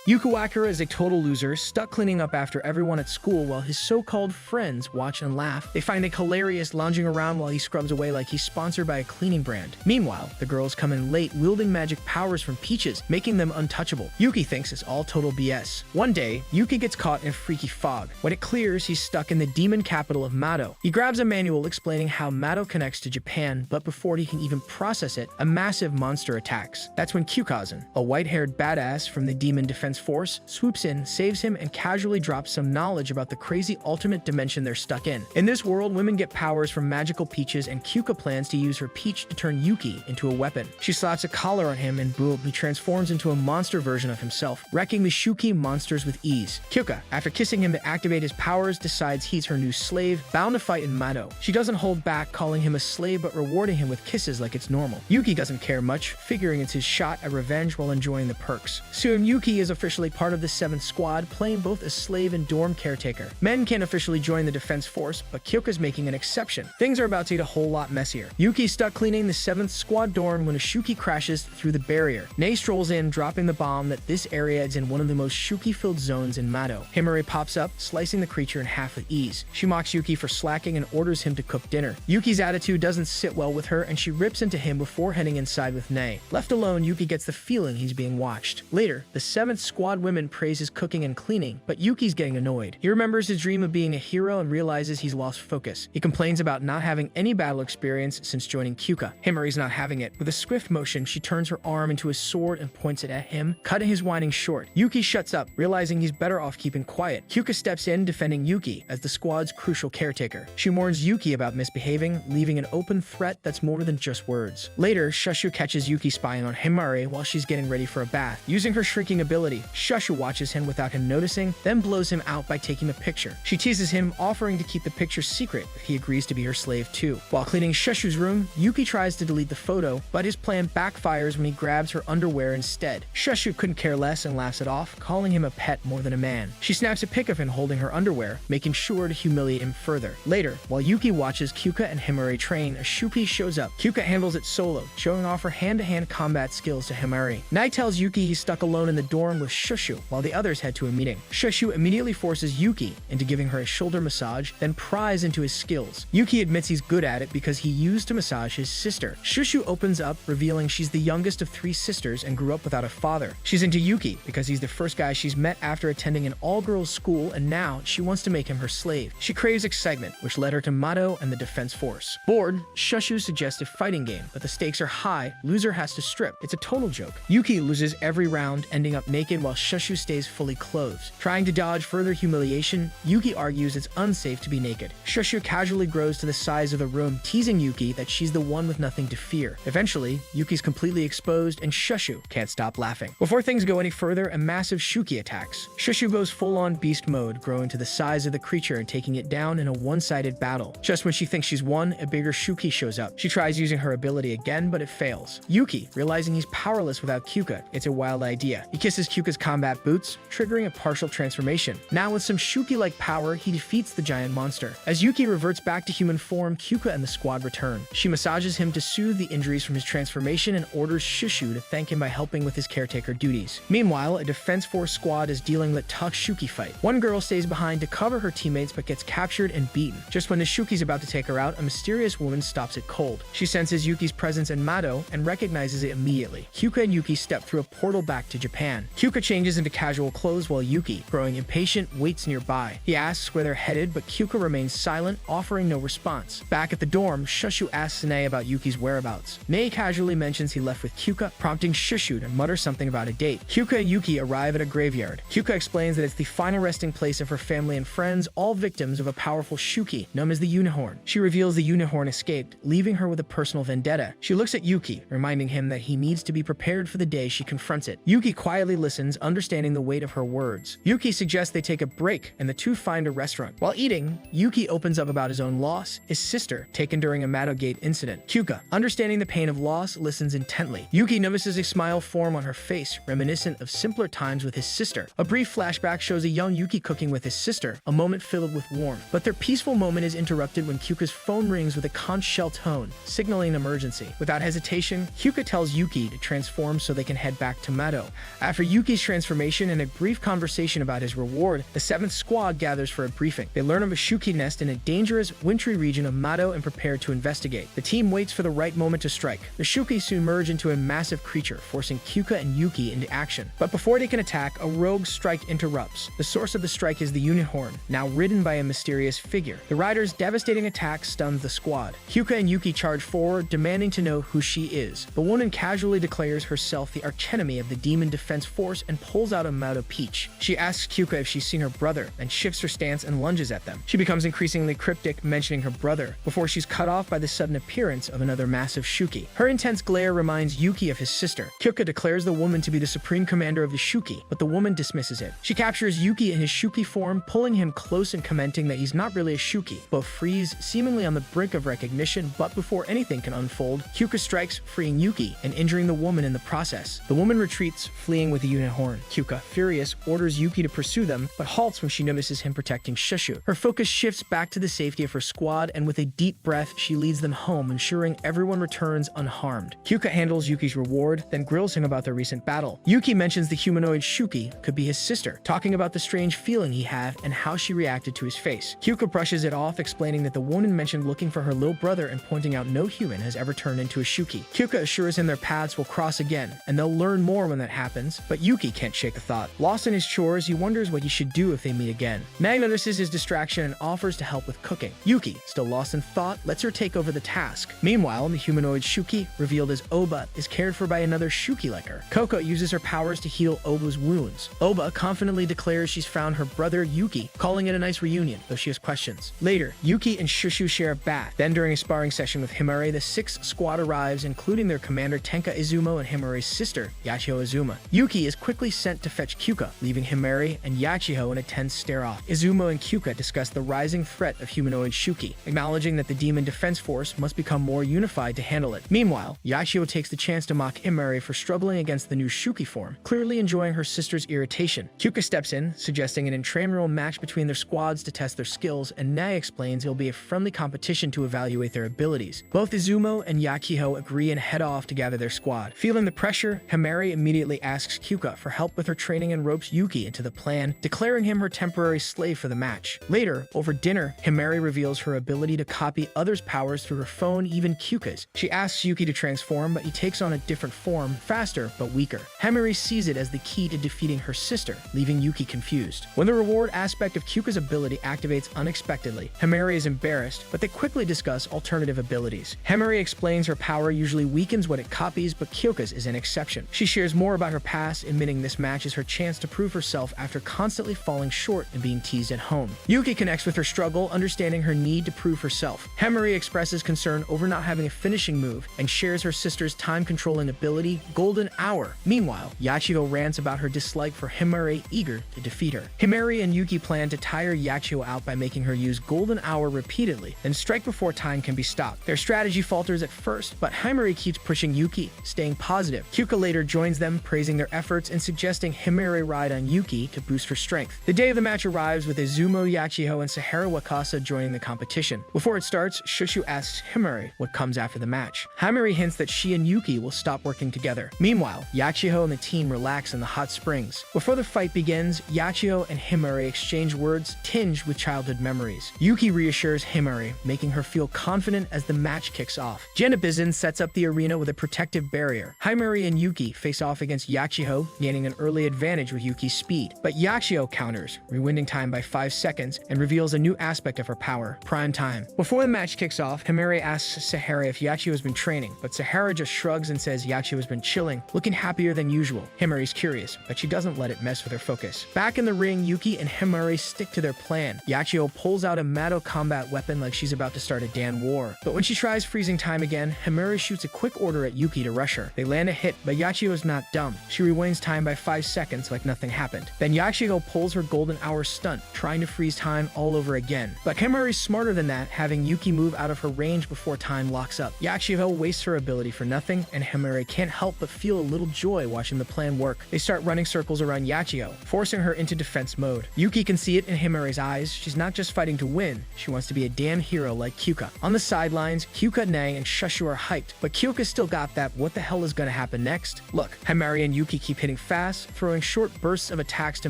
Yuuki is a total loser, stuck cleaning up after everyone at school while his so-called friends watch and laugh. They find it hilarious lounging around while he scrubs away like he's sponsored by a cleaning brand. Meanwhile, the girls come in late wielding magic powers from peaches, making them untouchable. Yuuki thinks it's all total BS. One day, Yuuki gets caught in a freaky fog. When it clears, he's stuck in the demon capital of Mato. He grabs a manual explaining how Mato connects to Japan, but before he can even process it, a massive monster attacks. That's when Kyouka Uzen, a white-haired badass from the Demon Defense Force, swoops in, saves him, and casually drops some knowledge about the crazy alternate dimension they're stuck in. In this world, women get powers from magical peaches, and Kyouka plans to use her peach to turn Yuuki into a weapon. She slaps a collar on him, and boom, he transforms into a monster version of himself, wrecking the Shuki monsters with ease. Kyouka, after kissing him to activate his powers, decides he's her new slave, bound to fight in Mato. She doesn't hold back, calling him a slave but rewarding him with kisses like it's normal. Yuuki doesn't care much, figuring it's his shot at revenge while enjoying the perks. Soon, Yuuki is officially part of the 7th Squad, playing both a slave and dorm caretaker. Men can't officially join the defense force, but Kyouka's making an exception. Things are about to get a whole lot messier. Yuuki's stuck cleaning the 7th Squad dorm when a Shuki crashes through the barrier. Nei strolls in, dropping the bomb that this area is in one of the most Shuki-filled zones in Mato. Himari pops up, slicing the creature in half with ease. She mocks Yuuki for slacking and orders him to cook dinner. Yuuki's attitude doesn't sit well with her, and she rips into him before heading inside with Nei. Left alone, Yuuki gets the feeling he's being watched. Later, the 7th Squad women praise his cooking and cleaning, but Yuki's getting annoyed. He remembers his dream of being a hero and realizes he's lost focus. He complains about not having any battle experience since joining Kyouka. Himari's not having it. With a swift motion, she turns her arm into a sword and points it at him, cutting his whining short. Yuuki shuts up, realizing he's better off keeping quiet. Kyouka steps in, defending Yuuki as the squad's crucial caretaker. She warns Yuuki about misbehaving, leaving an open threat that's more than just words. Later, Shushu catches Yuuki spying on Himari while she's getting ready for a bath. Using her shrieking ability, Shushu watches him without him noticing, then blows him out by taking a picture. She teases him, offering to keep the picture secret if he agrees to be her slave too. While cleaning Shushu's room, Yuuki tries to delete the photo, but his plan backfires when he grabs her underwear instead. Shushu couldn't care less and laughs it off, calling him a pet more than a man. She snaps a pic of him holding her underwear, making sure to humiliate him further. Later, while Yuuki watches Kyouka and Himari train, a Shuki shows up. Kyouka handles it solo, showing off her hand-to-hand combat skills to Himari. Nei tells Yuuki he's stuck alone in the dorm with Shushu, while the others head to a meeting. Shushu immediately forces Yuuki into giving her a shoulder massage, then pries into his skills. Yuuki admits he's good at it because he used to massage his sister. Shushu opens up, revealing she's the youngest of 3 sisters and grew up without a father. She's into Yuuki because he's the first guy she's met after attending an all-girls school, and now she wants to make him her slave. She craves excitement, which led her to Mato and the defense force. Bored, Shushu suggests a fighting game, but the stakes are high, loser has to strip. It's a total joke. Yuuki loses every round, ending up naked while Shushu stays fully clothed. Trying to dodge further humiliation, Yuuki argues it's unsafe to be naked. Shushu casually grows to the size of the room, teasing Yuuki that she's the one with nothing to fear. Eventually, Yuki's completely exposed and Shushu can't stop laughing. Before things go any further, a massive Shuki attacks. Shushu goes full-on beast mode, growing to the size of the creature and taking it down in a one-sided battle. Just when she thinks she's won, a bigger Shuki shows up. She tries using her ability again, but it fails. Yuuki, realizing he's powerless without Kyouka, it's a wild idea. He kisses Kyuka's combat boots, triggering a partial transformation. Now with some Shuki-like power, he defeats the giant monster. As Yuuki reverts back to human form, Kyouka and the squad return. She massages him to soothe the injuries from his transformation and orders Shushu to thank him by helping with his caretaker duties. Meanwhile, a defense force squad is dealing with a tough Shuki fight. One girl stays behind to cover her teammates but gets captured and beaten. Just when the Shuki's about to take her out, a mysterious woman stops it cold. She senses Yuki's presence in Mato and recognizes it immediately. Kyouka and Yuuki step through a portal back to Japan. Kyouka changes into casual clothes while Yuuki, growing impatient, waits nearby. He asks where they're headed, but Kyouka remains silent, offering no response. Back at the dorm, Shushu asks Nei about Yuki's whereabouts. Nei casually mentions he left with Kyouka, prompting Shushu to mutter something about a date. Kyouka and Yuuki arrive at a graveyard. Kyouka explains that it's the final resting place of her family and friends, all victims of a powerful Shuki, known as the Unicorn. She reveals the Unicorn escaped, leaving her with a personal vendetta. She looks at Yuuki, reminding him that he needs to be prepared for the day she confronts it. Yuuki quietly listens, understanding the weight of her words. Yuuki suggests they take a break, and the two find a restaurant. While eating, Yuuki opens up about his own loss, his sister, taken during a Mato Gate incident. Kyouka, understanding the pain of loss, listens intently. Yuuki notices a smile form on her face, reminiscent of simpler times with his sister. A brief flashback shows a young Yuuki cooking with his sister, a moment filled with warmth. But their peaceful moment is interrupted when Kyouka's phone rings with a conch shell tone, signaling an emergency. Without hesitation, Kyouka tells Yuuki to transform so they can head back to Mato. After Yuuki's Yuki's transformation and a brief conversation about his reward, the 7th squad gathers for a briefing. They learn of a Shuki nest in a dangerous, wintry region of Mato and prepare to investigate. The team waits for the right moment to strike. The Shuki soon merge into a massive creature, forcing Kyouka and Yuuki into action. But before they can attack, a rogue strike interrupts. The source of the strike is the unicorn, now ridden by a mysterious figure. The rider's devastating attack stuns the squad. Kyouka and Yuuki charge forward, demanding to know who she is. The woman casually declares herself the archenemy of the Demon Defense Force and pulls out a Mato peach. She asks Kyouka if she's seen her brother, and shifts her stance and lunges at them. She becomes increasingly cryptic, mentioning her brother, before she's cut off by the sudden appearance of another massive Shuki. Her intense glare reminds Yuuki of his sister. Kyouka declares the woman to be the supreme commander of the Shuki, but the woman dismisses it. She captures Yuuki in his Shuki form, pulling him close and commenting that he's not really a Shuki. Both freeze, seemingly on the brink of recognition, but before anything can unfold, Kyouka strikes, freeing Yuuki and injuring the woman in the process. The woman retreats, fleeing with the unicorn. Kyouka, furious, orders Yuuki to pursue them, but halts when she notices him protecting Shushu. Her focus shifts back to the safety of her squad, and with a deep breath, she leads them home, ensuring everyone returns unharmed. Kyouka handles Yuki's reward, then grills him about their recent battle. Yuuki mentions the humanoid Shuki could be his sister, talking about the strange feeling he had and how she reacted to his face. Kyouka brushes it off, explaining that the woman mentioned looking for her little brother and pointing out no human has ever turned into a Shuki. Kyouka assures him their paths will cross again, and they'll learn more when that happens, but Yuuki can't shake the thought. Lost in his chores, he wonders what he should do if they meet again. Mag notices his distraction and offers to help with cooking. Yuuki, still lost in thought, lets her take over the task. Meanwhile, the humanoid Shuki, revealed as Oba, is cared for by another Shuki like her. Koko uses her powers to heal Oba's wounds. Oba confidently declares she's found her brother Yuuki, calling it a nice reunion, though she has questions. Later, Yuuki and Shushu share a bath. Then during a sparring session with Himari, the 6th squad arrives, including their commander Tenka Izumo and Himari's sister, Yachiho Izuma. Yuuki is quickly sent to fetch Kyouka, leaving Himari and Yachiho in a tense stare-off. Izumo and Kyouka discuss the rising threat of humanoid Shuki, acknowledging that the Demon Defense Force must become more unified to handle it. Meanwhile, Yachiho takes the chance to mock Himari for struggling against the new Shuki form, clearly enjoying her sister's irritation. Kyouka steps in, suggesting an intramural match between their squads to test their skills, and Nai explains it'll be a friendly competition to evaluate their abilities. Both Izumo and Yachiho agree and head off to gather their squad. Feeling the pressure, Himari immediately asks Kyouka for help with her training and ropes Yuuki into the plan, declaring him her temporary slave for the match. Later, over dinner, Himari reveals her ability to copy others' powers through her phone, even Kyouka's. She asks Yuuki to transform, but he takes on a different form, faster but weaker. Himari sees it as the key to defeating her sister, leaving Yuuki confused. When the reward aspect of Kyouka's ability activates unexpectedly, Himari is embarrassed, but they quickly discuss alternative abilities. Himari explains her power usually weakens what it copies, but Kyouka's is an exception. She shares more about her past, admitting this match is her chance to prove herself after constantly falling short and being teased at home. Yuuki connects with her struggle, understanding her need to prove herself. Himari expresses concern over not having a finishing move and shares her sister's time-controlling ability, Golden Hour. Meanwhile, Yachiho rants about her dislike for Himari, eager to defeat her. Himari and Yuuki plan to tire Yachiho out by making her use Golden Hour repeatedly, then strike before time can be stopped. Their strategy falters at first, but Himari keeps pushing Yuuki, staying positive. Kyouka later joins them, praising their efforts and suggesting Himari ride on Yuuki to boost her strength. The day of the match arrives with Izumo, Yachiho, and Sahara Wakasa joining the competition. Before it starts, Shushu asks Himari what comes after the match. Himari hints that she and Yuuki will stop working together. Meanwhile, Yachiho and the team relax in the hot springs. Before the fight begins, Yachiho and Himari exchange words tinged with childhood memories. Yuuki reassures Himari, making her feel confident as the match kicks off. Genabizin sets up the arena with a protective barrier. Himari and Yuuki face off against Yachiho, gaining an early advantage with Yuki's speed. But Yachiho counters, rewinding time by 5 seconds, and reveals a new aspect of her power, prime time. Before the match kicks off, Himari asks Sahara if Yachiho has been training, but Sahara just shrugs and says Yachiho has been chilling, looking happier than usual. Himari's curious, but she doesn't let it mess with her focus. Back in the ring, Yuuki and Himari stick to their plan. Yachiho pulls out a Mato combat weapon like she's about to start a Dan war. But when she tries freezing time again, Himari shoots a quick order at Yuuki to rush her. They land a hit, but Yachiho is not dumb. She rewinds time by 5 seconds like nothing happened. Then Yachiho pulls her Golden Hour stunt, trying to freeze time all over again. But Himari's smarter than that, having Yuuki move out of her range before time locks up. Yachiho wastes her ability for nothing, and Himari can't help but feel a little joy watching the plan work. They start running circles around Yachiho, forcing her into defense mode. Yuuki can see it in Himari's eyes. She's not just fighting to win, she wants to be a damn hero like Kyouka. On the sidelines, Kyouka, Nai, and Shushu are hyped, but Kyouka still got that what the hell is gonna happen next? Look, Himari and Yuuki keep hitting fast, throwing short bursts of attacks to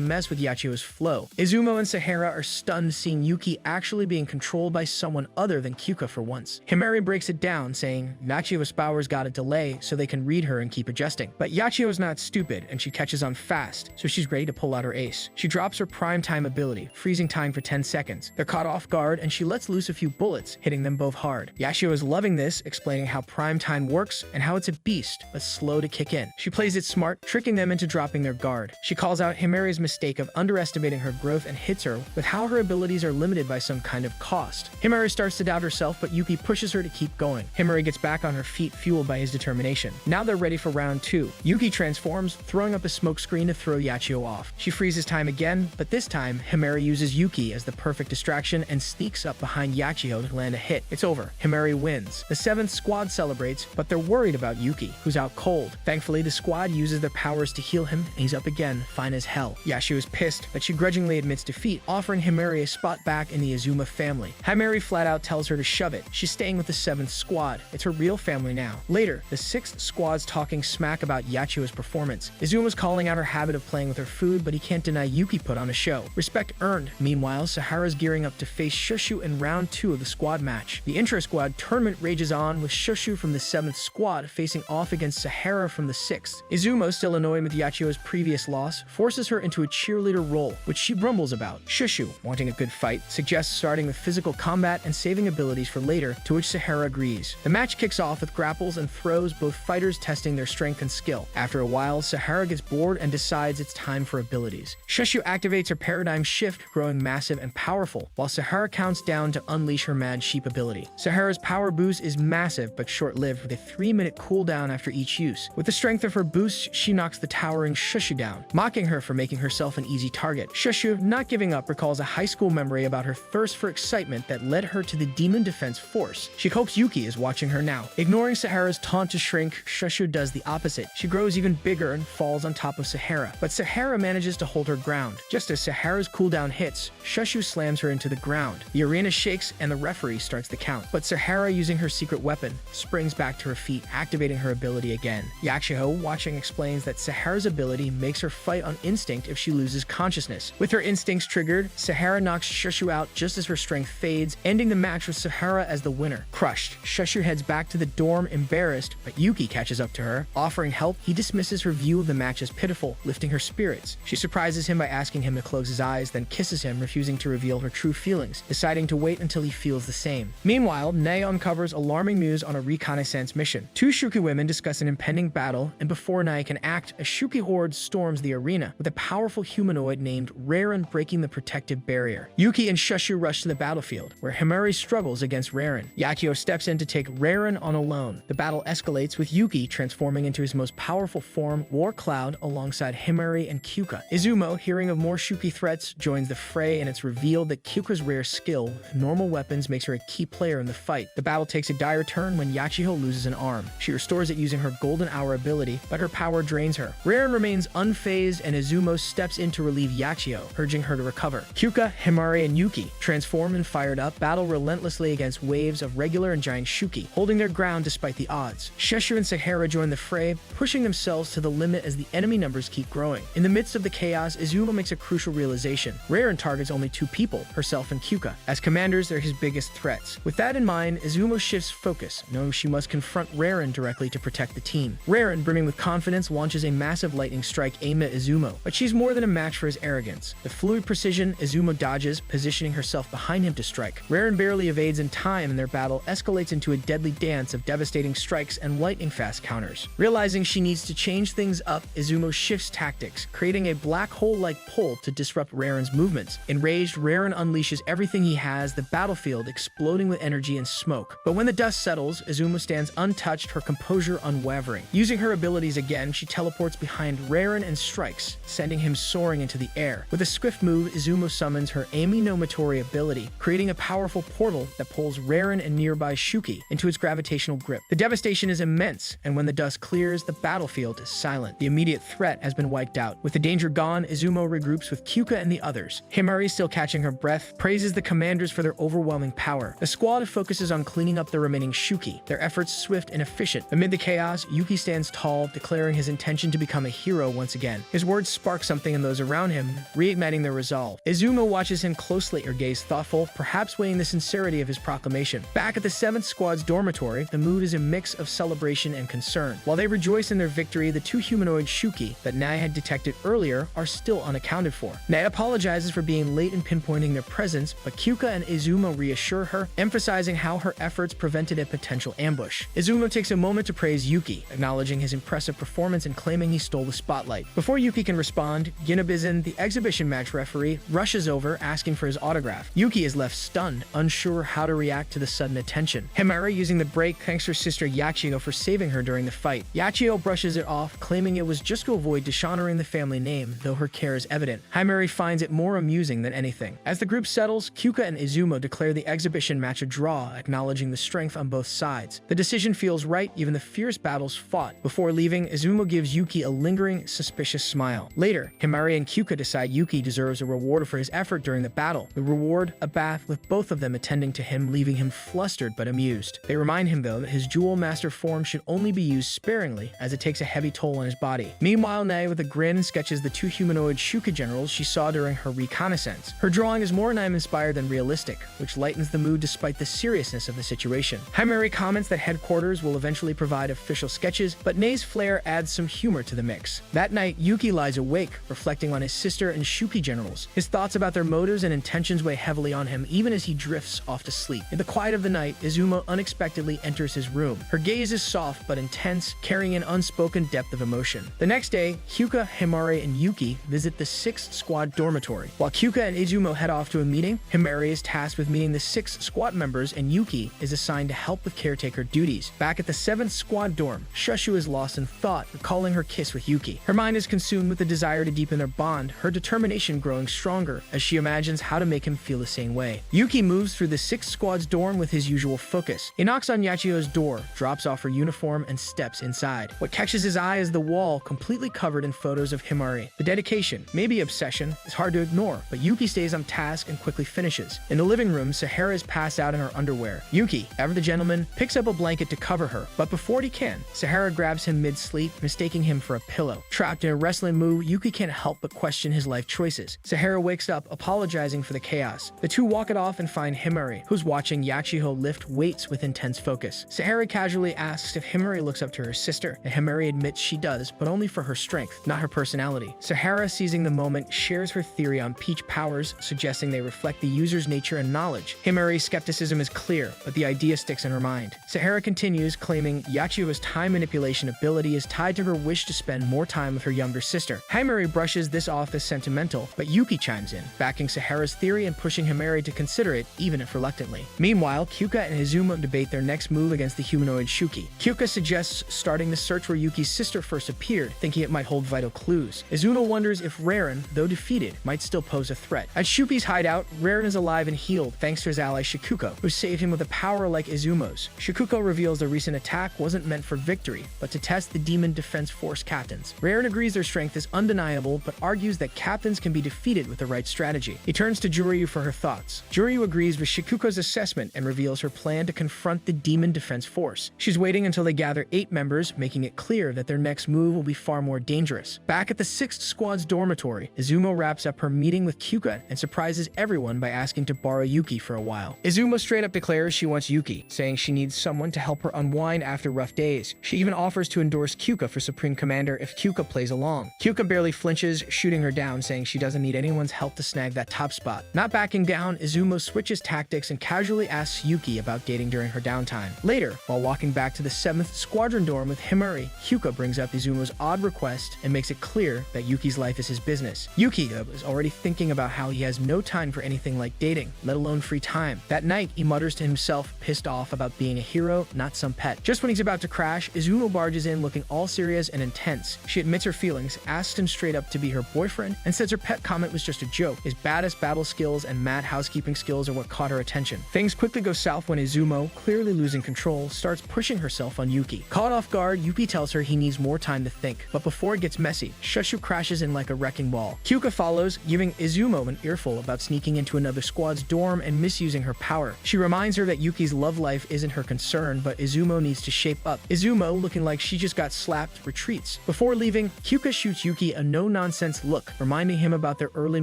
mess with Yachiyo's flow. Izumo and Seihei are stunned seeing Yuuki actually being controlled by someone other than Kyouka for once. Himari breaks it down, saying Yachiyo's powers got a delay so they can read her and keep adjusting. But Yachiyo is not stupid, and she catches on fast, so she's ready to pull out her ace. She drops her prime time ability, freezing time for 10 seconds. They're caught off guard, and she lets loose a few bullets, hitting them both hard. Yachiyo is loving this, explaining how prime time works and how it's a beast, but slow to kick in. She plays it smart, tricking them into dropping their guard. She calls out Himari's mistake of underestimating her growth and hits her with how her abilities are limited by some kind of cost. Himari starts to doubt herself, but Yuuki pushes her to keep going. Himari gets back on her feet, fueled by his determination. Now they're ready for round 2. Yuuki transforms, throwing up a smoke screen to throw Yachiyo off. She freezes time again, but this time, Himari uses Yuuki as the perfect distraction and sneaks up behind Yachiyo to land a hit. It's over. Himari wins. The 7th squad celebrates, but they're worried about Yuuki, who's out cold. Thankfully, the squad uses their powers to heal him, and he's up again, fine as hell. Yachiyo is pissed, but she grudgingly admits defeat, offering Himari a spot back in the Izuma family. Himari flat out tells her to shove it. She's staying with the 7th squad. It's her real family now. Later, the 6th squad's talking smack about Yachiyo's performance. Izuma's calling out her habit of playing with her food, but he can't deny Yuuki put on a show. Respect earned. Meanwhile, Sahara's gearing up to face Shushu in round 2 of the squad match. The intra-squad tournament rages on, with Shushu from the 7th squad facing off against Sahara from the 6th. Izumo, still annoyed with Yachiyo's previous loss, forces her into a cheerleader role, which she grumbles about. Shushu, wanting a good fight, suggests starting with physical combat and saving abilities for later, to which Sahara agrees. The match kicks off with grapples and throws, both fighters testing their strength and skill. After a while, Sahara gets bored and decides it's time for abilities. Shushu activates her paradigm shift, growing massive and powerful, while Sahara counts down to unleash her mad sheep ability. Sahara's power boost is massive but short-lived, with a 3-minute cooldown after each use. With the strength of her boost, she knocks the towering Shushu down, mocking her for making herself an easy target. Shushu, not giving up, recalls a high school memory about her thirst for excitement that led her to the Demon Defense Force. She hopes Yuuki is watching her now. Ignoring Sahara's taunt to shrink, Shushu does the opposite. She grows even bigger and falls on top of Sahara, but Sahara manages to hold her ground. Just as Sahara's cooldown hits, Shushu slams her into the ground. The arena shakes and the referee starts the count, but Sahara, using her secret weapon, springs back to her feet, activating her ability again. Yachiyo, watching, explains that Sahara's ability makes her fight on instinct if she loses consciousness. With her instincts triggered, Sahara knocks Shushu out just as her strength fades, ending the match with Sahara as the winner. Crushed, Shushu heads back to the dorm embarrassed, but Yuuki catches up to her. Offering help, he dismisses her view of the match as pitiful, lifting her spirits. She surprises him by asking him to close his eyes, then kisses him, refusing to reveal her true feelings, deciding to wait until he feels the same. Meanwhile, Nei uncovers alarming news on a reconnaissance mission. 2 Shuki women discuss an impending battle, and before Nei can act, a Shuki horde storms the arena, with a powerful humanoid named Raren breaking the protective barrier. Yuuki and Shushu rush to the battlefield, where Himari struggles against Raren. Yachiyo steps in to take Raren on alone. The battle escalates, with Yuuki transforming into his most powerful form, War Cloud, alongside Himari and Kyouka. Izumo, hearing of more Shuki threats, joins the fray, and it's revealed that Kyuka's rare skill with normal weapons makes her a key player in the fight. The battle takes a dire turn when Yachiyo loses an arm. She restores it using her Golden Hour ability, but her power drains her. Raren remains unfazed, and Izumo steps in to relieve Yachiyo, urging her to recover. Kyouka, Himari, and Yuuki, transformed and fired up, battle relentlessly against waves of regular and giant Shuki, holding their ground despite the odds. Shushu and Sahara join the fray, pushing themselves to the limit as the enemy numbers keep growing. In the midst of the chaos, Izumo makes a crucial realization. Raren targets only 2 people, herself and Kyouka. As commanders, they're his biggest threats. With that in mind, Izumo shifts focus, knowing she must confront Raren directly to protect the team. Raren, brimming with confidence, launches a massive lightning strike aimed at Izumo, but she's more than a match for his arrogance. With fluid precision, Izumo dodges, positioning herself behind him to strike. Raren barely evades in time, and their battle escalates into a deadly dance of devastating strikes and lightning-fast counters. Realizing she needs to change things up, Izumo shifts tactics, creating a black hole-like pull to disrupt Raren's movements. Enraged, Raren unleashes everything he has, the battlefield exploding with energy and smoke. But when the dust settles, Izumo stands untouched, her composure unwavering. Using her abilities again, she teleports behind Raren and strikes, sending him soaring into the air. With a swift move, Izumo summons her Ami no Motori ability, creating a powerful portal that pulls Raren and nearby Shuki into its gravitational grip. The devastation is immense, and when the dust clears, the battlefield is silent. The immediate threat has been wiped out. With the danger gone, Izumo regroups with Kyouka and the others. Himari, still catching her breath, praises the commanders for their overwhelming power. The squad focuses on cleaning up the remaining Shuki, their efforts swift and efficient. Amid the chaos, Yuuki stands tall, declaring his intention to become a hero once again. His words spark something in those around him, reigniting their resolve. Izumo watches him closely, her gaze thoughtful, perhaps weighing the sincerity of his proclamation. Back at the 7th Squad's dormitory, the mood is a mix of celebration and concern. While they rejoice in their victory, the 2 humanoid Shuki that Nae had detected earlier are still unaccounted for. Nae apologizes for being late in pinpointing their presence, but Kyouka and Izumo reassure her, emphasizing how her efforts prevented a potential ambush. Izumo takes a moment to praise Yuuki, acknowledging his impressive performance and claiming he stole the spotlight. Before Yuuki can respond, Uzen, the exhibition match referee, rushes over, asking for his autograph. Yuuki is left stunned, unsure how to react to the sudden attention. Himari, using the break, thanks her sister Yachio for saving her during the fight. Yachio brushes it off, claiming it was just to avoid dishonoring the family name, though her care is evident. Himari finds it more amusing than anything. As the group settles, Kyouka and Izumo declare the exhibition match a draw, acknowledging the strength on both sides. The decision feels right, even the fierce battles fought. Before leaving, Izumo gives Yuuki a lingering, suspicious smile. Later, Himari and Kyouka decide Yuuki deserves a reward for his effort during the battle. The reward, a bath, with both of them attending to him, leaving him flustered but amused. They remind him, though, that his jewel master form should only be used sparingly, as it takes a heavy toll on his body. Meanwhile, Nae, with a grin, sketches the 2 humanoid Shuka generals she saw during her reconnaissance. Her drawing is more anime-inspired than realistic, which lightens the mood despite the seriousness of the situation. Himari comments that headquarters will eventually provide official sketches, but Nae's flair adds some humor to the mix. That night, Yuuki lies awake, reflecting on his sister and Shuki generals. His thoughts about their motives and intentions weigh heavily on him, even as he drifts off to sleep. In the quiet of the night, Izumo unexpectedly enters his room. Her gaze is soft but intense, carrying an unspoken depth of emotion. The next day, Kyouka, Himari, and Yuuki visit the 6th Squad dormitory. While Kyouka and Izumo head off to a meeting, Himari is tasked with meeting the 6th Squad members, and Yuuki is assigned to help with caretaker duties. Back at the 7th Squad dorm, Shushu is lost in thought, recalling her kiss with Yuuki. Her mind is consumed with the desire to deepen their bond, her determination growing stronger as she imagines how to make him feel the same way. Yuuki moves through the 6th Squad's dorm with his usual focus. He knocks on Yachio's door, drops off her uniform, and steps inside. What catches his eye is the wall completely covered in photos of Himari. The dedication, maybe obsession, is hard to ignore, but Yuuki stays on task and quickly finishes. In the living room, Seihei is passed out in her underwear. Yuuki, ever the gentleman, picks up a blanket to cover her, but before he can, Seihei grabs him mid-sleep, mistaking him for a pillow. Trapped in a wrestling mood, Yuuki can't help but question his life choices. Seihei wakes up, apologizing for the chaos. The two walk it off and find Himari, who's watching Yachio lift weights with intense focus. Seihei casually asks if Himari looks up to her sister, and Himari admits she does, but only for her strength, not her personality. Seihei, seizing the moment, shares her theory on peach powers, suggesting they reflect the user's nature and knowledge. Himari's skepticism is clear, but the idea sticks in her mind. Seihei continues, claiming Yachio's time manipulation ability is tied to her wish to spend more time with her younger sister. Himari brushes this off as sentimental, but Yuuki chimes in, backing Seihei's theory and pushing Himari to consider it, even if reluctantly. Meanwhile, Kyouka and Izumo debate their next move against the humanoid Shuki. Kyouka suggests starting the search where Yuki's sister first appeared, thinking it might hold vital clues. Izumo wonders if Raren, though defeated, might still pose a threat. At Shuki's hideout, Raren is alive and healed thanks to his ally Shikuko, who saved him with a power like Izumo's. Shikuko reveals the recent attack wasn't meant for victory, but to test the Demon Defense Force captains. Raren agrees their strength is undeniable, but argues that captains can be defeated with the right strategy. He turns to Juryu for her thoughts. Juryu agrees with Shikuko's assessment and reveals her plan to confront the Demon Defense Force. She's waiting until they gather 8 members, making it clear that their next move will be far more dangerous. Back at the 6th Squad's dormitory, Izumo wraps up her meeting with Kyouka and surprises everyone by asking to borrow Yuuki for a while. Izumo straight up declares she wants Yuuki, saying she needs someone to help her unwind after rough days. She even offers to endorse Kyouka for Supreme Commander if Kyouka plays along. Kyouka barely flinches, shooting her down, saying she doesn't need anyone's help to snag that top spot. Not backing down, Izumo switches tactics and casually asks Yuuki about dating during her downtime. Later, while walking back to the 7th Squadron dorm with Himari, Kyouka brings up Izumo's odd request and makes it clear that Yuki's life is his business. Yuuki, though, is already thinking about how he has no time for anything like dating, let alone free time. That night, he mutters to himself, pissed off about being a hero, not some pet. Just when he's about to crash, Izumo barges in looking all serious and intense. She admits her feelings, asks him straight up to be her boyfriend, and says her pet comment was just a joke. His baddest battle skills and mad housekeeping skills are what caught her attention. Things quickly go south when Izumo, clearly losing control, starts pushing herself on Yuuki. Caught off guard, Yuuki tells her he needs more time to think, but before it gets messy, Shushu crashes in like a wrecking ball. Kyouka follows, giving Izumo an earful about sneaking into another squad's dorm and misusing her power. She reminds her that Yuki's love life isn't her concern, but Izumo needs to shape up. Izumo, looking like she just got slapped, retreats. Before leaving, Kyouka shoots Yuuki a no-nonsense look, reminding him about their early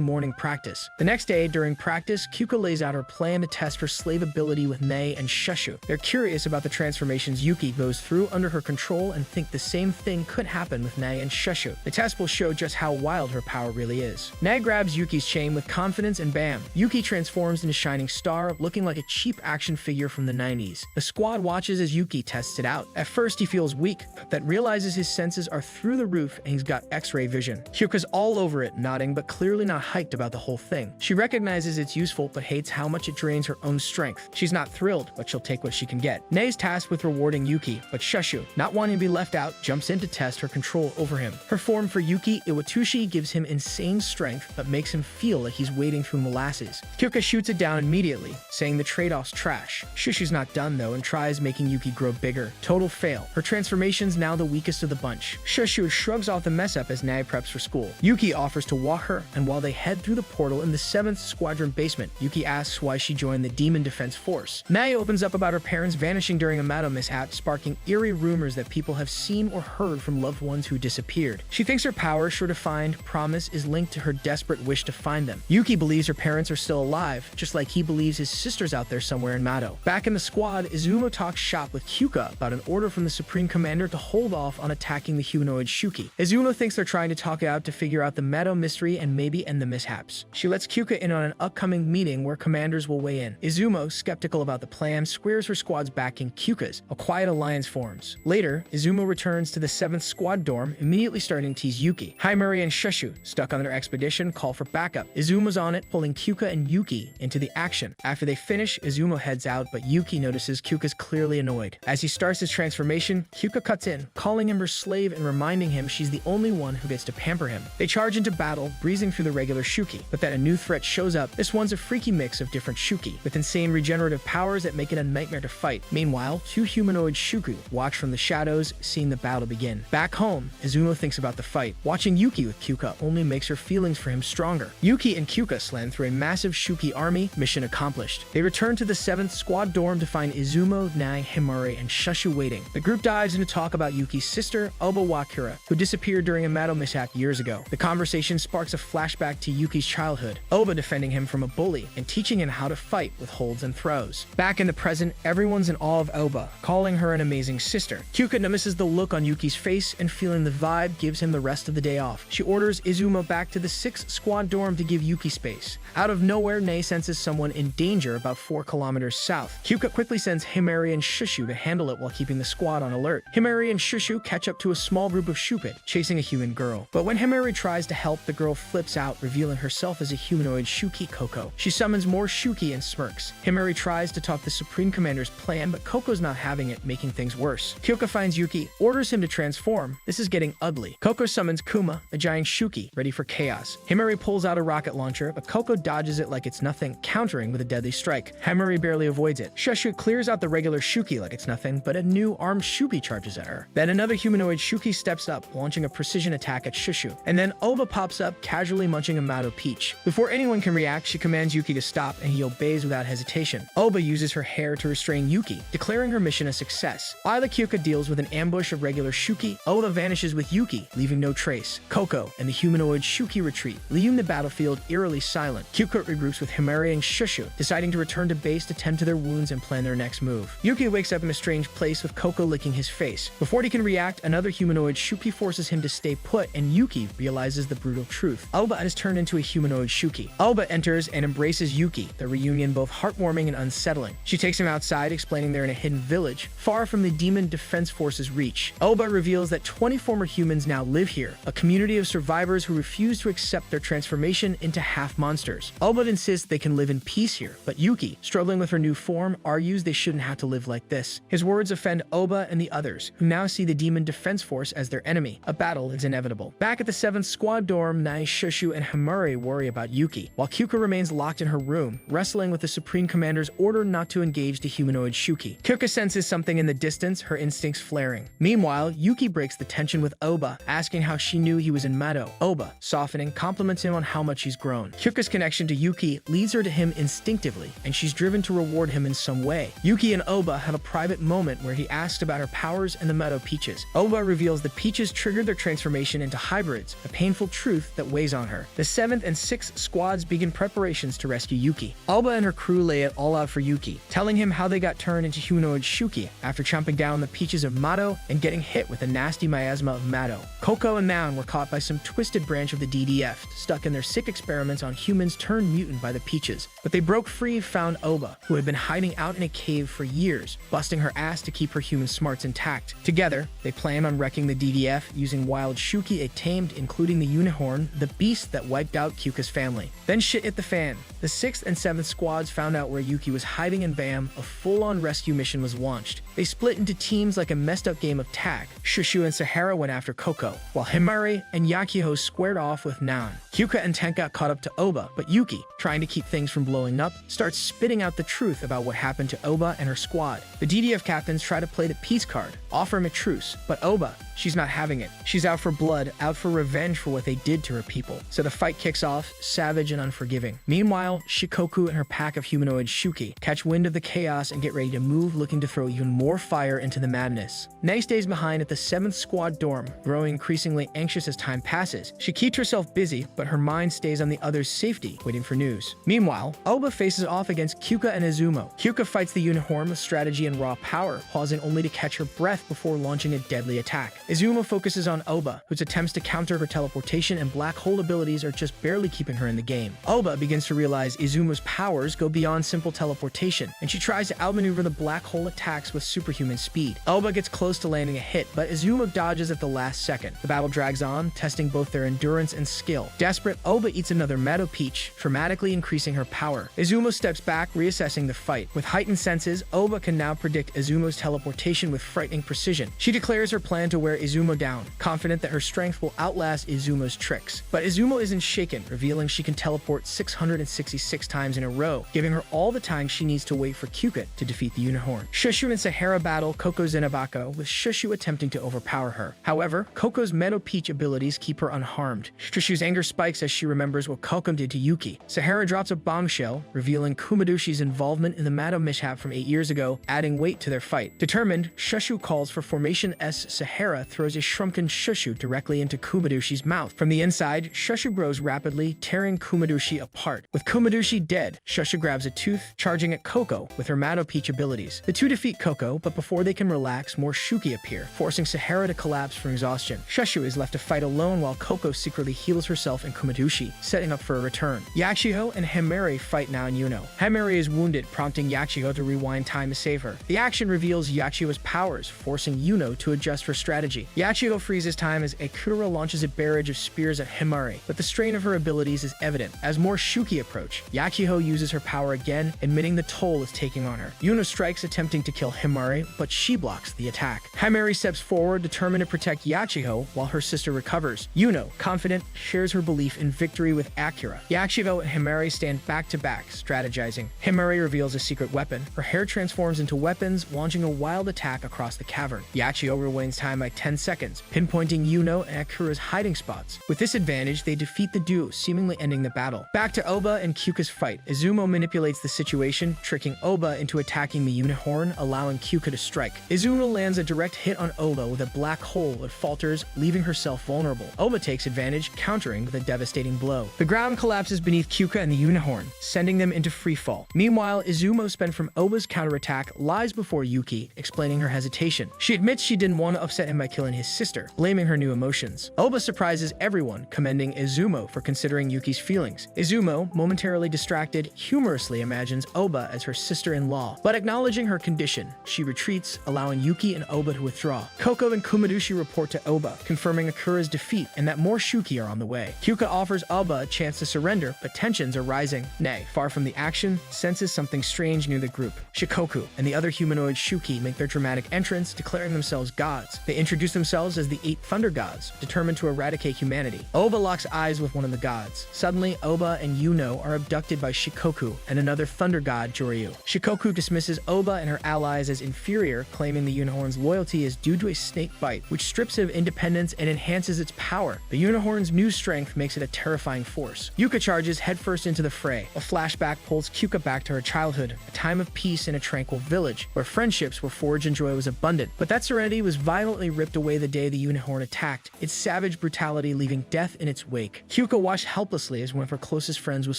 morning practice. The next day, during practice, Kyouka lays out her plan to test her slave ability with Nei and Shushu. They're curious about the transformations Yuuki goes through under her control and think the same thing could happen with Nei and Shushu. The test will show just how wild her power really is. Nei grabs Yuki's chain with confidence and bam, Yuuki transforms into Shining Star, looking like a cheap action figure from the 90s. The squad watches as Yuuki tests it out. At first, he feels weak, but realizes his senses are through the roof and he's got X-ray vision. Kyouka's all over it, nodding, but clearly not hyped about the whole thing. She recognizes it's useful, but hates how much it drains her own strength. She's not thrilled, but she'll take what she can get. Nei's tasked with rewarding Yuuki, but Shushu, not wanting to be left out, jumps in to test her control over him. Her form for Yuuki, Iwatushi, gives him insane strength, but makes him feel like he's wading through molasses. Kyouka shoots it down immediately, saying the trade-off's trash. Shushu's not done though and tries making Yuuki grow bigger. Total fail. Her transformation's now the weakest of the bunch. Shushu shrugs off the mess up as Nei preps for school. Yuuki offers to walk her, and while they head through the portal in the 7th Squadron basement, Yuuki asks why she joined the Demon Defense Force. Nei opens up about her parents vanishing during a Mato mishap, sparking eerie rumors that people have seen or heard from loved ones who disappeared. She thinks her power, sure to find, promise, is linked to her desperate wish to find them. Yuuki believes her parents are still alive, just like he believes his sister's out there somewhere in Mato. Back in the squad, Izumo talks shop with Kyouka about an order from the Supreme Commander to hold off on attacking the humanoid Shuki. Izumo thinks they're trying to talk it out to figure out the Mato mystery and maybe end the mishaps. She lets Kyouka in on an upcoming meeting where commanders will weigh in. Izumo, skeptical about the plan, squares her squad's backing Kyuka's. A quiet alliance forms. Later, Izumo returns to the 7th Squad dorm, immediately starting to tease Yuuki. Himari and Shushu, stuck on their expedition, call for backup. Izumo's on it, pulling Kyouka and Yuuki into the action. After they finish, Izumo heads out, but Yuuki notices Kyuka's clearly annoyed. As he starts his transformation, Kyouka cuts in, calling him her slave and reminding him she's the only one who gets to pamper him. They charge into battle, breezing through the regular Shuki, but then a new threat shows up. This one's a freaky mix of different Shuki, with insane regenerative powers that make it a nightmare to fight. Meanwhile, 2 humanoid Shuku watch from the shadows, seeing the battle begin. Back home, Izumo thinks about the fight. Watching Yuuki with Kyouka only makes her feelings for him stronger. Yuuki and Kyouka slam through a massive Shuki army, mission accomplished. They return to the 7th Squad dorm to find Izumo, Nei, Himari, and Shushu waiting. The group dives into talk about Yuki's sister, Oba Wakura, who disappeared during a Mato mishap years ago. The conversation sparks a flashback to Yuki's childhood, Oba defending him from a bully and teaching him how to fight with holds and throws. Back in the present, everyone's in awe of Oba, calling her an amazing sister. Kyouka notices the look on Yuki's face and feeling the vibe gives him the rest of the day off. She orders Izumo back to the 6th Squad dorm to give Yuki space. Out of nowhere, Nei senses someone in danger about 4 kilometers south. Kyouka quickly sends Himari and Shushu to handle it while keeping the squad on alert. Himari and Shushu catch up to a small group of Shupid, chasing a human girl. But when Himari tries to help, the girl flips out, revealing herself as a humanoid Shuki Koko. She summons more Shuki and smirks. Himari tries to talk the Supreme Commander's plan, but Koko's not having it, making things worse. Kyouka finds Yuki, orders him to transform. This is getting ugly. Koko summons Kuma, a giant Shuki, ready for chaos. Himari pulls out a rocket launcher, but Koko dodges it like it's nothing, countering with a deadly strike. Himari barely avoids it. Shushu clears out the regular Shuki like it's nothing, but a new armed Shuki charges at her. Then another humanoid Shuki steps up, launching a precision attack at Shushu. And then Oba pops up, casually munching a Mato peach. Before anyone can react, she commands Yuki to stop, and he obeys without hesitation. Oba uses her hair to restrain Yuki, declaring her mission a success. While the Kyouka deals with an ambush of regular Shuki, Oba vanishes with Yuki, leaving no trace. Koko and the humanoid Shuki retreat, leaving the battlefield eerily silent. Kyouka regroups with Himari and Shushu, deciding to return to base to tend to their wounds and plan their next move. Yuki wakes up in a strange place with Koko licking his face. Before he can react, another humanoid Shuki forces him to stay put, and Yuki realizes the brutal truth. Oba has turned into a humanoid Shuki. Oba enters and embraces Yuki, the reunion both heartwarming and unsettling. She takes him outside, explaining they're in a hidden village, far from the Demon Defense Force's reach. Oba reveals that 20 former humans now live here, a community of survivors who refuse to accept their transformation into half-monsters. Oba insists they can live in peace here, but Yuki, struggling with her new form, argues they shouldn't have to live like this. His words offend Oba and the others, who now see the Demon Defense Force as their enemy. A battle is inevitable. Back at the 7th Squad dorm, Nei, Shushu, and Himari worry about Yuki, while Kyouka remains locked in her room, wrestling with the Supreme Commander's order not to engage the humanoid Shuki. Kyouka senses something in the distance, her instincts flaring. Meanwhile, Yuki breaks the tension with Oba, asking how she knew he was in Mato. Oba, softening, compliments him on how much he's grown. Kyouka's connection to Yuki leads her to him instinctively, and she's driven to reward him in some way. Yuki and Oba have a private moment where he asks about her powers and the Mato peaches. Oba reveals the Peaches triggered their transformation into hybrids, a painful truth that weighs on her. The 7th and 6th squads begin preparations to rescue Yuuki. Aoba and her crew lay it all out for Yuuki, telling him how they got turned into humanoid Shuki after chomping down the peaches of Mato and getting hit with a nasty miasma of Mato. Coco and Noun were caught by some twisted branch of the DDF, stuck in their sick experiments on humans turned mutant by the peaches. But they broke free and found Aoba, who had been hiding out in a cave for years, busting her ass to keep her human smarts intact. Together, they plan on wrecking the DDF using wild Shuki they tamed, including the unicorn, the beast that wiped out Kyouka's family. Then shit hit the fan. The 6th and 7th squads found out where Yuuki was hiding, and bam, a full-on rescue mission was launched. They split into teams like a messed-up game of tag. Shushu and Seihei went after Coco, while Himari and Yachiho squared off with Nan. Kyouka and Tenka caught up to Aoba, but Yuuki, trying to keep things from blowing up, starts spitting out the truth about what happened to Aoba and her squad. The DDF captains try to play the peace card, offer him a truce, but Aoba, she's not having it. She's out for blood, out for revenge for what they did to her people. So the fight kicks off, savage and unforgiving. Meanwhile, Shikoku and her pack of humanoid Shuki catch wind of the chaos and get ready to move, looking to throw even more fire into the madness. Nai stays behind at the 7th squad dorm, growing increasingly anxious as time passes. She keeps herself busy, but her mind stays on the others' safety, waiting for news. Meanwhile, Aoba faces off against Kyouka and Izumo. Kyouka fights the unicorn with strategy and raw power, pausing only to catch her breath before launching a deadly attack. Izumo focuses on Aoba, whose attempts to counter her teleportation and black hole abilities are just barely keeping her in the game. Aoba begins to realize Izumo's powers go beyond simple teleportation, and she tries to outmaneuver the black hole attacks with superhuman speed. Aoba gets close to landing a hit, but Izumo dodges at the last second. The battle drags on, testing both their endurance and skill. Desperate, Aoba eats another Mato peach, dramatically increasing her power. Izumo steps back, reassessing the fight. With heightened senses, Aoba can now predict Izumo's teleportation with frightening precision. She declares her plan to wear Izumo down, confident that her strength will outlast Izumo's tricks. But Izumo isn't shaken, revealing she can teleport 666 times in a row, giving her all the time she needs to wait for Kyouka to defeat the unicorn. Shushu and Seihei battle Coco Zenabako, with Shushu attempting to overpower her. However, Coco's Meadow Peach abilities keep her unharmed. Shushu's anger spikes as she remembers what Kokum did to Yuuki. Seihei drops a bombshell, revealing Kumadushi's involvement in the Mato mishap from 8 years ago, adding weight to their fight. Determined, Shushu calls for Formation S. Seihei throws a shrunken Shushu directly into Kumadushi's mouth. From the inside, Shushu grows rapidly, tearing Kumadushi apart. With Kumadushi dead, Shushu grabs a tooth, charging at Coco with her Mato Peach abilities. The two defeat Coco, but before they can relax, more Shuki appear, forcing Seihei to collapse from exhaustion. Shushu is left to fight alone while Coco secretly heals herself and Kumadushi, setting up for a return. Yachiho and Himari fight now in Yuno. Himari is wounded, prompting Yachiho to rewind time to save her. The action reveals Yachiho's powers, forcing Yuno to adjust for strategy. Yachiho freezes time as Akura launches a barrage of spears at Himari, but the strain of her abilities is evident. As more Shuki approach, Yachiho uses her power again, admitting the toll it's taking on her. Yuno strikes, attempting to kill Himari, but she blocks the attack. Himari steps forward, determined to protect Yachiho while her sister recovers. Yuno, confident, shares her belief in victory with Akira. Yachiho and Himari stand back to back, strategizing. Himari reveals a secret weapon. Her hair transforms into weapons, launching a wild attack across the cavern. Yachiho rewinds time by 10 seconds, pinpointing Yuno and Akira's hiding spots. With this advantage, they defeat the duo, seemingly ending the battle. Back to Aoba and Kyouka's fight. Izumo manipulates the situation, tricking Aoba into attacking the unicorn, allowing Kyouka to strike. Izumo lands a direct hit on Aoba with a black hole that falters, leaving herself vulnerable. Aoba takes advantage, countering with a devastating blow. The ground collapses beneath Kyouka and the unicorn, sending them into freefall. Meanwhile, Izumo, spent from Aoba's counterattack, lies before Yuuki, explaining her hesitation. She admits she didn't want to upset him by killing his sister, blaming her new emotions. Aoba surprises everyone, commending Izumo for considering Yuki's feelings. Izumo, momentarily distracted, humorously imagines Aoba as her sister-in-law, but acknowledging her condition, she retreats, allowing Yuuki and Aoba to withdraw. Coco and Kumadushi report to Aoba, confirming Akura's defeat and that more Shuki are on the way. Kyouka offers Aoba a chance to surrender, but tensions are rising. Nay, far from the action, senses something strange near the group. Shikoku and the other humanoid Shuki make their dramatic entrance, declaring themselves gods. They introduce themselves as the 8 Thunder Gods, determined to eradicate humanity. Aoba locks eyes with one of the gods. Suddenly, Aoba and Yuno are abducted by Shikoku and another Thunder God, Joryu. Shikoku dismisses Aoba and her allies as inferior, claiming the unicorn's loyalty is due to a snake bite, which strips it of independence and enhances its power. The unicorn's new strength makes it a terrifying force. Yuuki charges headfirst into the fray. A flashback pulls Kyouka back to her childhood, a time of peace in a tranquil village, where friendships were forged and joy was abundant. But that serenity was violently ripped away the day the unicorn attacked, its savage brutality leaving death in its wake. Kyouka watched helplessly as one of her closest friends was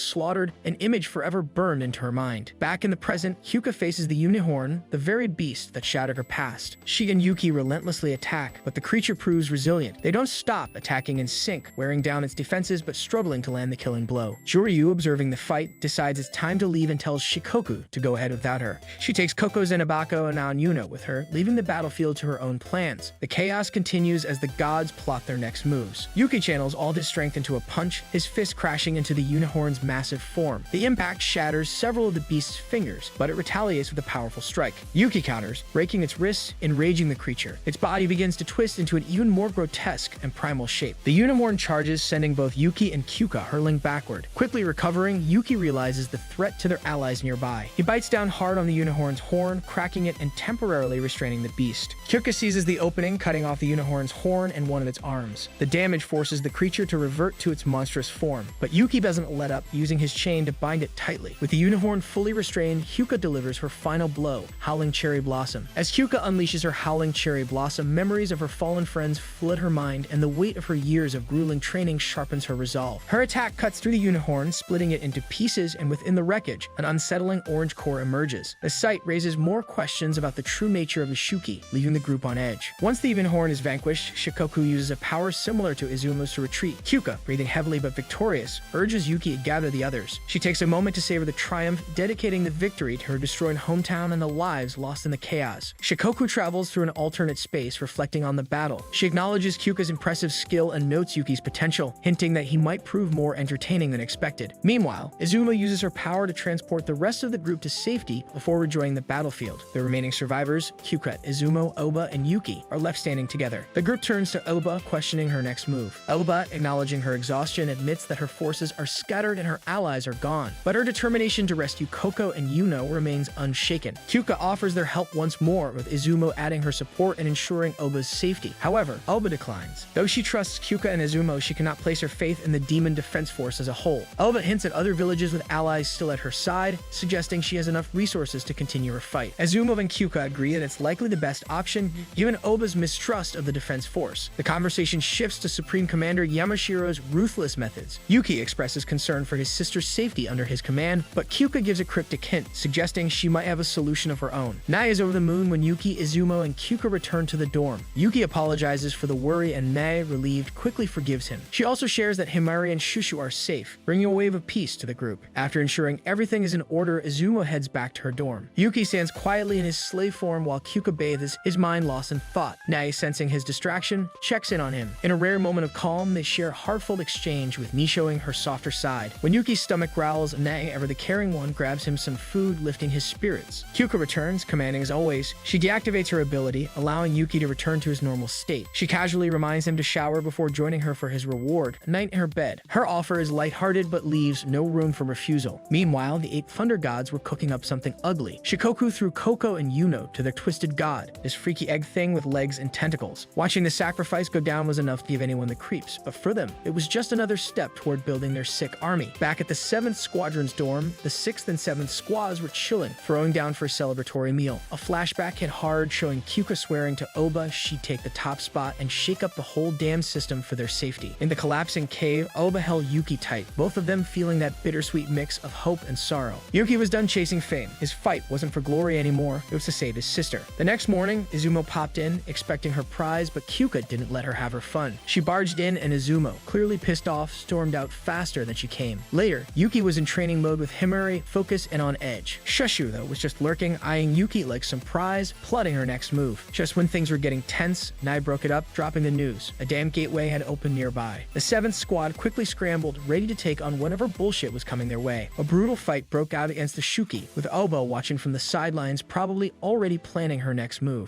slaughtered, an image forever burned into her mind. Back in the present, Kyouka faces the unicorn, the very beast that shattered her past. She and Yuuki relentlessly attack, but the creature proves resilient. They don't stop attacking in sync, wearing down its defenses but struggling to land the killing blow. Joryu, observing the fight, decides it's time to leave and tells Shikoku to go ahead without her. She takes Koko Zenobako and Anyuno with her, leaving the battlefield to her own plans. The chaos continues as the gods plot their next moves. Yuuki channels all his strength into a punch, his fist crashing into the unicorn's massive form. The impact shatters several of the beast's fingers, but it retaliates with a powerful strike. Yuuki counters, breaking its wrists, enraging the creature. Its body begins to twist into an even more grotesque and primal shape. The unicorn charges, sending both Yuuki and Kyouka hurling backward. Quickly recovering, Yuuki realizes the threat to their allies nearby. He bites down hard on the unicorn's horn, cracking it and temporarily restraining the beast. Kyouka seizes the opening, cutting off the unicorn's horn and one of its arms. The damage forces the creature to revert to its monstrous form, but Yuuki doesn't let up, using his chain to bind it tightly. With the unicorn fully restrained, Kyouka delivers her final blow, Howling Cherry Blossom. As Kyouka unleashes her Howling Cherry Blossom, memories of her fallen friends flood her mind, and the weight of her years of grueling training sharpens her resolve. Her attack cuts through the unicorn, splitting it into pieces, and within the wreckage, an unsettling orange core emerges. The sight raises more questions about the true nature of the Shuki, leaving the group on edge. Once the unicorn is vanquished, Shikoku uses a power similar to Izumo's to retreat. Kyouka, breathing heavily but victorious, urges Yuuki to gather the others. She takes a moment to savor the triumph, dedicating the victory to her destroyed hometown and the lives lost in the chaos. Shikoku travels through an alternate space, reflecting on the battle. She acknowledges Kyuka's impressive skill and notes Yuki's potential, hinting that he might prove more entertaining than expected. Meanwhile, Izumo uses her power to transport the rest of the group to safety before rejoining the battlefield. The remaining survivors, Kyouka, Izumo, Oba, and Yuuki, are left standing together. The group turns to Oba, questioning her next move. Oba, acknowledging her exhaustion, admits that her forces are scattered and her allies are gone, but her determination to rescue Koko and Yuno remains unshaken. Kyouka offers their help once more, with Izumo adding her support and ensuring Oba's safety. However, Oba declines. Though she trusts Kyouka and Izumo, she cannot place her faith in the demon defense force as a whole. Oba hints at other villages with allies still at her side, suggesting she has enough resources to continue her fight. Izumo and Kyouka agree that it's likely the best option, given Oba's mistrust of the defense force. The conversation shifts to Supreme Commander Yamashiro's ruthless methods. Yuuki expresses concern for his sister's safety under his command, but Kyouka gives a cryptic hint, suggesting she might have a solution of her own. Nai is over the moon when Yuuki, Izumo, and Kyouka return to the dorm. Yuuki apologizes for the worry and Nai, relieved, quickly forgives him. She also shares that Himari and Shushu are safe, bringing a wave of peace to the group. After ensuring everything is in order, Izumo heads back to her dorm. Yuuki stands quietly in his slave form while Kyouka bathes, his mind lost in thought. Nai, sensing his distraction, checks in on him. In a rare moment of calm, they share a heartfelt exchange, with Ni showing her softer side. When Yuki's stomach growls, Nai, ever the caring one, grabs him some food, lifting his spirits. Kyouka returns, commanding as always. She deactivates her ability, allowing Yuuki to return to his normal state. She casually reminds him to shower before joining her for his reward, a night in her bed. Her offer is lighthearted but leaves no room for refusal. Meanwhile, the 8 thunder gods were cooking up something ugly. Shikoku threw Koko and Yuno to their twisted god, this freaky egg thing with legs and tentacles. Watching the sacrifice go down was enough to give anyone the creeps, but for them, it was just another step toward building their sick army. Back at the 7th Squadron's dorm, the 6th and 7th squads were chilling, throwing down for a celebratory meal. A flashback hit hard, showing Kyouka swearing to Oba she'd take the top spot and shake up the whole damn system for their safety. In the collapsing cave, Oba held Yuuki tight, both of them feeling that bittersweet mix of hope and sorrow. Yuuki was done chasing fame. His fight wasn't for glory anymore, it was to save his sister. The next morning, Izumo popped in, expecting her prize, but Kyouka didn't let her have her fun. She barged in and Izumo, clearly pissed off, stormed out faster than she came. Later, Yuuki was in training mode with Himari, focused and on edge. Shushu, though, was just lurking, eyeing Yuuki like some prize, plotting her next move. Just when things were getting tense, Nai broke it up, dropping the news. A damn gateway had opened nearby. The 7th squad quickly scrambled, ready to take on whatever bullshit was coming their way. A brutal fight broke out against the Shuki, with Oba watching from the sidelines, probably already planning her next move.